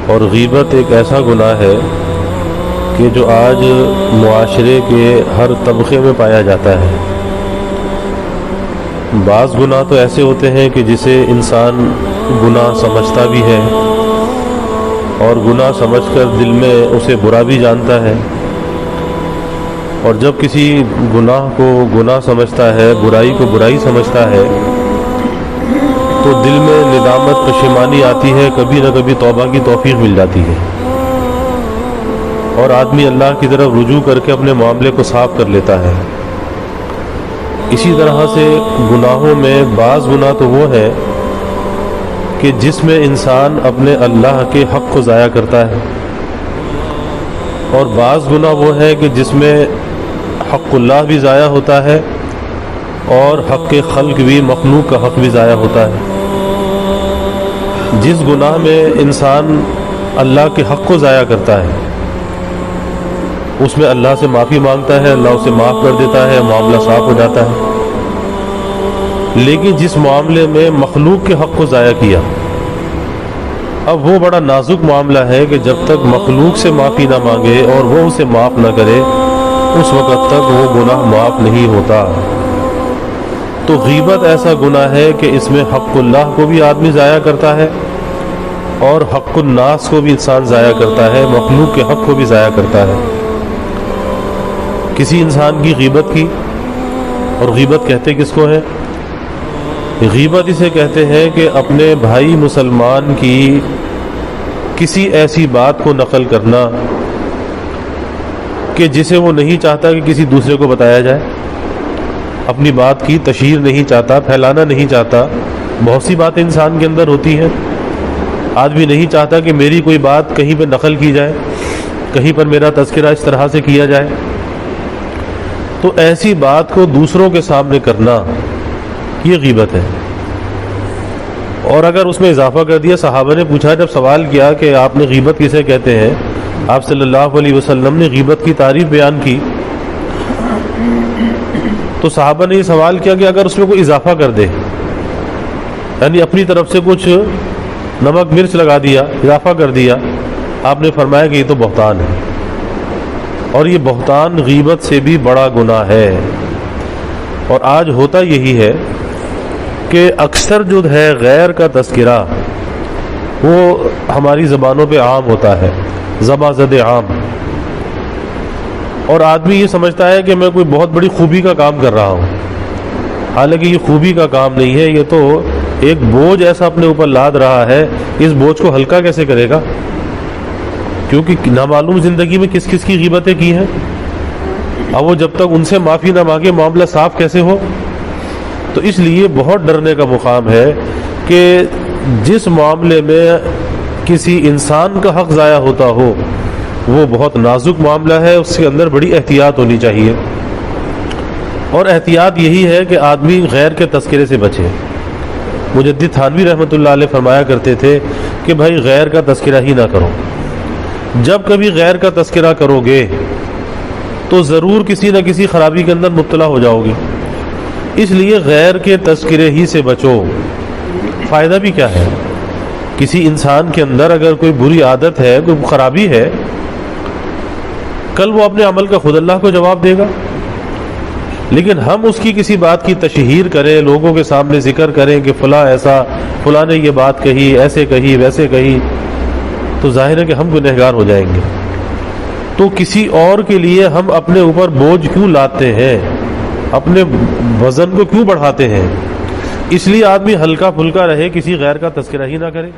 اور غیبت ایک ایسا گناہ ہے کہ جو آج معاشرے کے ہر طبقے میں پایا جاتا ہے۔ بعض گناہ تو ایسے ہوتے ہیں کہ جسے انسان گناہ سمجھتا بھی ہے اور گناہ سمجھ کر دل میں اسے برا بھی جانتا ہے، اور جب کسی گناہ کو گناہ سمجھتا ہے، برائی کو برائی سمجھتا ہے، تو دل میں ندامت، پشیمانی آتی ہے، کبھی نہ کبھی توبہ کی توفیق مل جاتی ہے، اور آدمی اللہ کی طرف رجوع کر کے اپنے معاملے کو صاف کر لیتا ہے۔ اسی طرح سے گناہوں میں بعض گناہ تو وہ ہے کہ جس میں انسان اپنے اللہ کے حق کو ضائع کرتا ہے، اور بعض گناہ وہ ہے کہ جس میں حق اللہ بھی ضائع ہوتا ہے اور حق خلق بھی، مخلوق کا حق بھی ضائع ہوتا ہے۔ جس گناہ میں انسان اللہ کے حق کو ضائع کرتا ہے اس میں اللہ سے معافی مانگتا ہے، اللہ اسے معاف کر دیتا ہے، معاملہ صاف ہو جاتا ہے۔ لیکن جس معاملے میں مخلوق کے حق کو ضائع کیا، اب وہ بڑا نازک معاملہ ہے کہ جب تک مخلوق سے معافی نہ مانگے اور وہ اسے معاف نہ کرے، اس وقت تک وہ گناہ معاف نہیں ہوتا۔ تو غیبت ایسا گناہ ہے کہ اس میں حق اللہ کو بھی آدمی ضائع کرتا ہے اور حق الناس کو بھی انسان ضائع کرتا ہے، مخلوق کے حق کو بھی ضائع کرتا ہے۔ کسی انسان کی غیبت کی، اور غیبت کہتے کس کو ہے؟ غیبت اسے کہتے ہیں کہ اپنے بھائی مسلمان کی کسی ایسی بات کو نقل کرنا کہ جسے وہ نہیں چاہتا کہ کسی دوسرے کو بتایا جائے، اپنی بات کی تشہیر نہیں چاہتا، پھیلانا نہیں چاہتا۔ بہت سی باتیں انسان کے اندر ہوتی ہیں، آدمی نہیں چاہتا کہ میری کوئی بات کہیں پہ نقل کی جائے، کہیں پر میرا تذکرہ اس طرح سے کیا جائے، تو ایسی بات کو دوسروں کے سامنے کرنا یہ غیبت ہے۔ اور اگر اس میں اضافہ کر دیا، صحابہ نے پوچھا، جب سوال کیا کہ آپ نے غیبت کسے کہتے ہیں، آپ صلی اللہ علیہ وسلم نے غیبت کی تعریف بیان کی، تو صحابہ نے یہ سوال کیا کہ اگر اس میں کوئی اضافہ کر دے، یعنی اپنی طرف سے کچھ نمک مرچ لگا دیا، اضافہ کر دیا، آپ نے فرمایا کہ یہ تو بہتان ہے، اور یہ بہتان غیبت سے بھی بڑا گناہ ہے۔ اور آج ہوتا یہی ہے کہ اکثر جو ہے غیر کا تذکرہ وہ ہماری زبانوں پہ عام ہوتا ہے، زباں زد عام، اور آدمی یہ سمجھتا ہے کہ میں کوئی بہت بڑی خوبی کا کام کر رہا ہوں، حالانکہ یہ خوبی کا کام نہیں ہے، یہ تو ایک بوجھ ایسا اپنے اوپر لاد رہا ہے، اس بوجھ کو ہلکا کیسے کرے گا؟ کیونکہ نامعلوم زندگی میں کس کس کی غیبتیں کی ہیں، اب وہ جب تک ان سے معافی نہ مانگے معاملہ صاف کیسے ہو؟ تو اس لیے بہت ڈرنے کا مقام ہے کہ جس معاملے میں کسی انسان کا حق ضائع ہوتا ہو وہ بہت نازک معاملہ ہے، اس کے اندر بڑی احتیاط ہونی چاہیے، اور احتیاط یہی ہے کہ آدمی غیر کے تذکرے سے بچے۔ مجدد تھانوی رحمۃ اللہ علیہ فرمایا کرتے تھے کہ بھائی غیر کا تذکرہ ہی نہ کرو، جب کبھی غیر کا تذکرہ کرو گے تو ضرور کسی نہ کسی خرابی کے اندر مبتلا ہو جاؤ گے، اس لیے غیر کے تذکرے ہی سے بچو۔ فائدہ بھی کیا ہے؟ کسی انسان کے اندر اگر کوئی بری عادت ہے، کوئی خرابی ہے، کل وہ اپنے عمل کا خود اللہ کو جواب دے گا، لیکن ہم اس کی کسی بات کی تشہیر کریں، لوگوں کے سامنے ذکر کریں کہ فلاں ایسا، فلاں نے یہ بات کہی، ایسے کہی، ویسے کہی، تو ظاہر ہے کہ ہم گنہگار ہو جائیں گے۔ تو کسی اور کے لیے ہم اپنے اوپر بوجھ کیوں لاتے ہیں، اپنے وزن کو کیوں بڑھاتے ہیں؟ اس لیے آدمی ہلکا پھلکا رہے، کسی غیر کا تذکرہ ہی نہ کرے۔